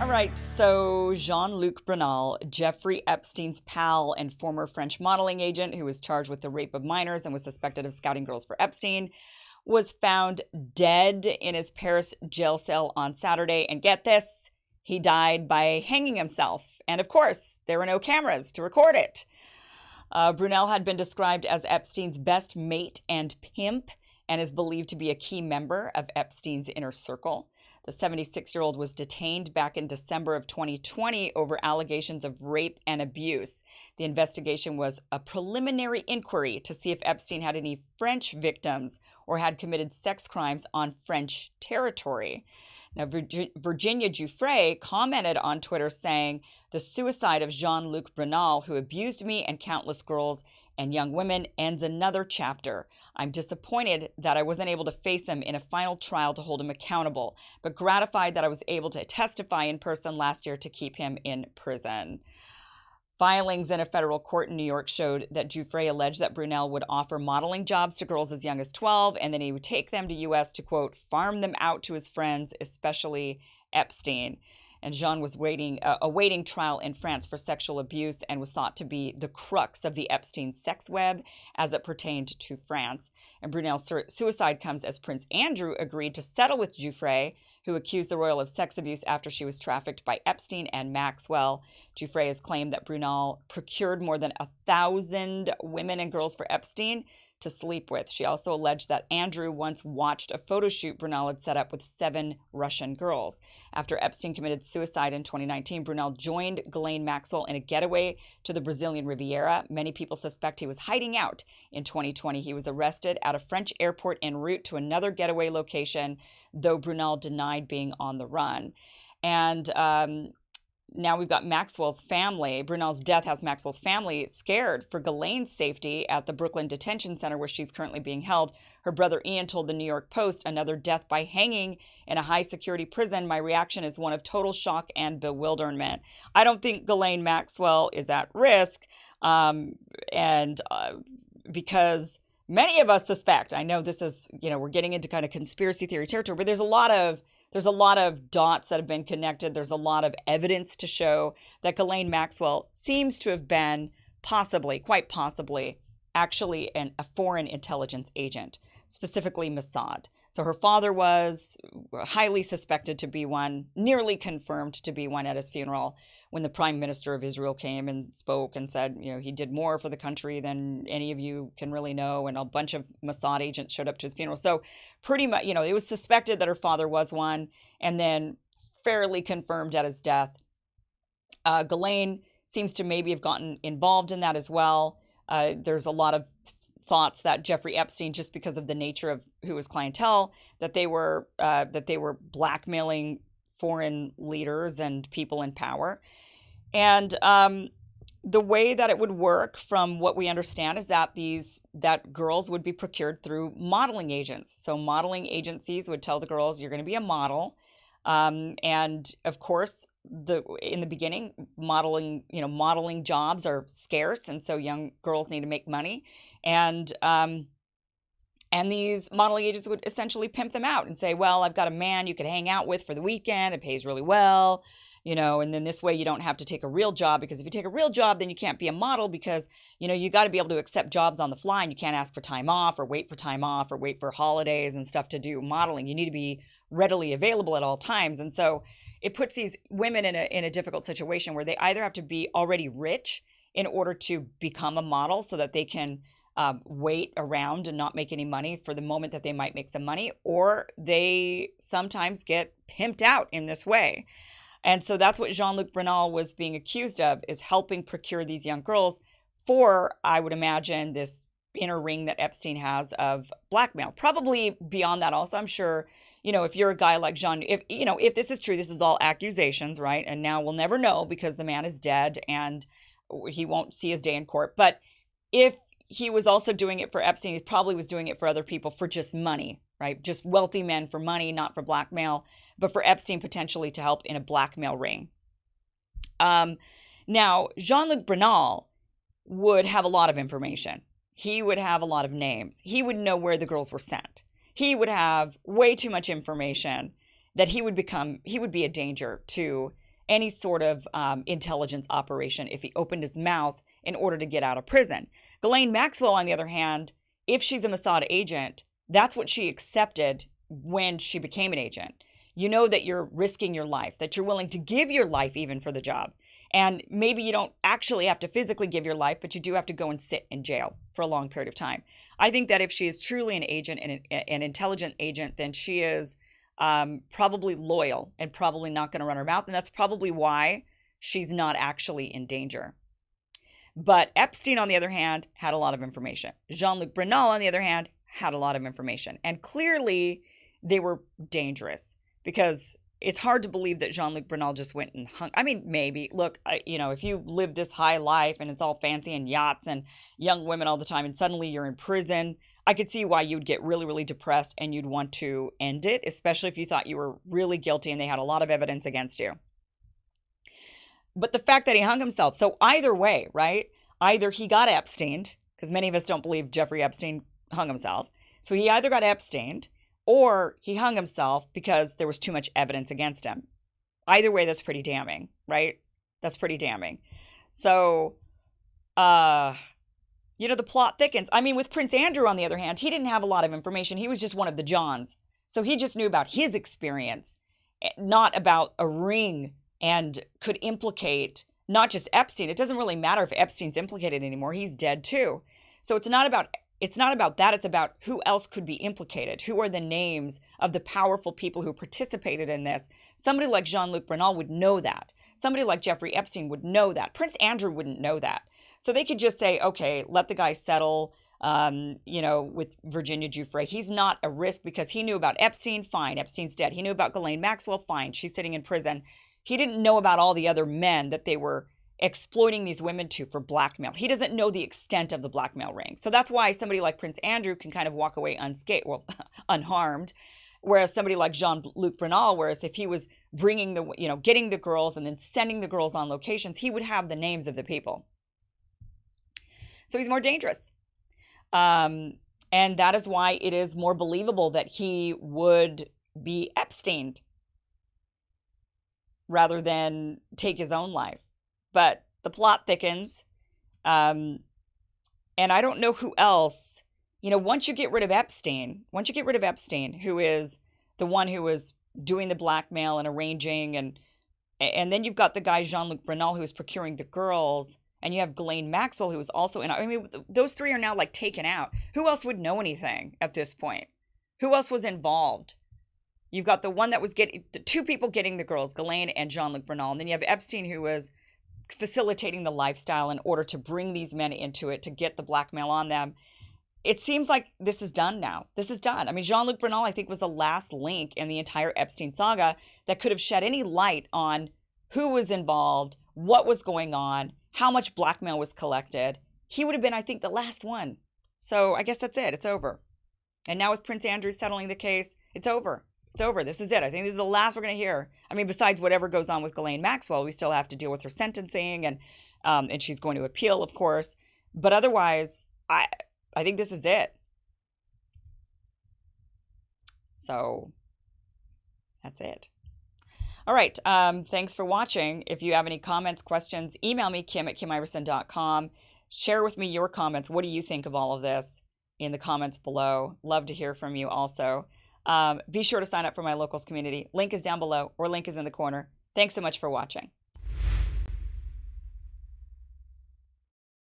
All right, so Jean-Luc Brunel, Jeffrey Epstein's pal and former French modeling agent who was charged with the rape of minors and was suspected of scouting girls for Epstein, was found dead in his Paris jail cell on Saturday. And get this, he died by hanging himself. And of course, there were no cameras to record it. Brunel had been described as Epstein's best mate and pimp and is believed to be a key member of Epstein's inner circle. The 76-year-old was detained back in December of 2020 over allegations of rape and abuse. The investigation was a preliminary inquiry to see if Epstein had any French victims or had committed sex crimes on French territory. Now, Virginia Giuffre commented on Twitter saying, "The suicide of Jean-Luc Brunel, who abused me and countless girls and young women, ends another chapter. I'm disappointed that I wasn't able to face him in a final trial to hold him accountable, but gratified that I was able to testify in person last year to keep him in prison." Filings in a federal court in New York showed that Giuffre alleged that Brunel would offer modeling jobs to girls as young as 12, and then he would take them to U.S. to, quote, farm them out to his friends, especially Epstein. And Jean was awaiting trial in France for sexual abuse and was thought to be the crux of the Epstein sex web as it pertained to France. And Brunel's suicide comes as Prince Andrew agreed to settle with Giuffre, who accused the royal of sex abuse after she was trafficked by Epstein and Maxwell. Giuffre has claimed that Brunel procured more than 1,000 women and girls for Epstein to sleep with. She also alleged that Andrew once watched a photo shoot Brunel had set up with 7 Russian girls. After Epstein committed suicide in 2019, Brunel joined Ghislaine Maxwell in a getaway to the Brazilian Riviera. Many people suspect he was hiding out in 2020. He was arrested at a French airport en route to another getaway location, though Brunel denied being on the run. And now we've got Maxwell's family. Brunel's death has Maxwell's family scared for Ghislaine's safety at the Brooklyn Detention Center where she's currently being held. Her brother Ian told the New York Post, "Another death by hanging in a high-security prison. My reaction is one of total shock and bewilderment." I don't think Ghislaine Maxwell is at risk, because many of us suspect, I know this is, we're getting into kind of conspiracy theory territory, but there's a lot of dots that have been connected. There's a lot of evidence to show that Ghislaine Maxwell seems to have been quite possibly, actually a foreign intelligence agent, specifically Mossad. So her father was highly suspected to be one, nearly confirmed to be one at his funeral when the prime minister of Israel came and spoke and said, he did more for the country than any of you can really know. And a bunch of Mossad agents showed up to his funeral. So pretty much, it was suspected that her father was one and then fairly confirmed at his death. Ghislaine seems to maybe have gotten involved in that as well. There's a lot of thoughts that Jeffrey Epstein, just because of the nature of who his clientele, that they were blackmailing foreign leaders and people in power. And the way that it would work, from what we understand, is that girls would be procured through modeling agents. So modeling agencies would tell the girls, "You're going to be a model." And of course, in the beginning, modeling jobs are scarce, and so young girls need to make money. And these modeling agents would essentially pimp them out and say, "Well, I've got a man you could hang out with for the weekend. It pays really well, and then this way you don't have to take a real job, because if you take a real job, then you can't be a model, because, you got to be able to accept jobs on the fly, and you can't ask for time off or wait for holidays and stuff to do modeling. You need to be readily available at all times." And so it puts these women in a difficult situation where they either have to be already rich in order to become a model so that they can wait around and not make any money for the moment that they might make some money, or they sometimes get pimped out in this way. And so that's what Jean-Luc Brunel was being accused of, is helping procure these young girls for, I would imagine, this inner ring that Epstein has of blackmail. Probably beyond that also, I'm sure, if you're a guy like Jean, if this is true, this is all accusations, right? And now we'll never know because the man is dead and he won't see his day in court. But if he was also doing it for Epstein, he probably was doing it for other people for just money, right? Just wealthy men for money, not for blackmail, but for Epstein potentially to help in a blackmail ring. Now, Jean-Luc Brunel would have a lot of information. He would have a lot of names. He would know where the girls were sent. He would have way too much information that he would be a danger to any sort of intelligence operation if he opened his mouth in order to get out of prison. Ghislaine Maxwell, on the other hand, if she's a Mossad agent, that's what she accepted when she became an agent. You know that you're risking your life, that you're willing to give your life even for the job. And maybe you don't actually have to physically give your life, but you do have to go and sit in jail for a long period of time. I think that if she is truly an agent and an intelligent agent, then she is probably loyal and probably not going to run her mouth. And that's probably why she's not actually in danger. But Epstein, on the other hand, had a lot of information. Jean-Luc Brunel, on the other hand, had a lot of information. And clearly they were dangerous, because it's hard to believe that Jean-Luc Brunel just went and hung. I mean, maybe. Look, if you live this high life and it's all fancy and yachts and young women all the time, and suddenly you're in prison, I could see why you'd get really, really depressed and you'd want to end it, especially if you thought you were really guilty and they had a lot of evidence against you. But the fact that he hung himself, so either way, right? Either he got Epsteined, because many of us don't believe Jeffrey Epstein hung himself. So he either got Epsteined, or he hung himself because there was too much evidence against him. Either way, that's pretty damning, right? That's pretty damning. So, the plot thickens. I mean, with Prince Andrew, on the other hand, he didn't have a lot of information. He was just one of the Johns. So he just knew about his experience, not about a ring, and could implicate not just Epstein. It doesn't really matter if Epstein's implicated anymore. He's dead too. So it's not about that. It's about who else could be implicated. Who are the names of the powerful people who participated in this? Somebody like Jean-Luc Brunel would know that. Somebody like Jeffrey Epstein would know that. Prince Andrew wouldn't know that. So they could just say, okay, let the guy settle, with Virginia Giuffre. He's not a risk because he knew about Epstein. Fine, Epstein's dead. He knew about Ghislaine Maxwell. Fine, she's sitting in prison. He didn't know about all the other men that they were exploiting these women for blackmail. He doesn't know the extent of the blackmail ring. So that's why somebody like Prince Andrew can kind of walk away unharmed, whereas somebody like Jean-Luc Brunel, whereas if he was bringing getting the girls and then sending the girls on locations, he would have the names of the people. So he's more dangerous. And that is why it is more believable that he would be Epsteined rather than take his own life. But the plot thickens. And I don't know who else, once you get rid of Epstein, who is the one who was doing the blackmail and arranging, and then you've got the guy, Jean-Luc Brunel, who is procuring the girls, and you have Ghislaine Maxwell, who is also in. I mean, those three are now like taken out. Who else would know anything at this point? Who else was involved? You've got the one that was the two people getting the girls, Ghislaine and Jean-Luc Brunel, and then you have Epstein, who was facilitating the lifestyle in order to bring these men into it, to get the blackmail on them. It seems like this is done now. This is done. I mean, Jean-Luc Brunel, I think, was the last link in the entire Epstein saga that could have shed any light on who was involved, what was going on, how much blackmail was collected. He would have been, I think, the last one. So I guess that's it. It's over. And now with Prince Andrew settling the case, it's over. It's over. This is it. I think this is the last we're going to hear. I mean, besides whatever goes on with Ghislaine Maxwell, we still have to deal with her sentencing, and she's going to appeal, of course. But otherwise, I think this is it. So that's it. All right. Thanks for watching. If you have any comments, questions, email me, kim@kimiverson.com. Share with me your comments. What do you think of all of this in the comments below? Love to hear from you also. Be sure to sign up for my locals community. Link is down below, or link is in the corner. Thanks so much for watching.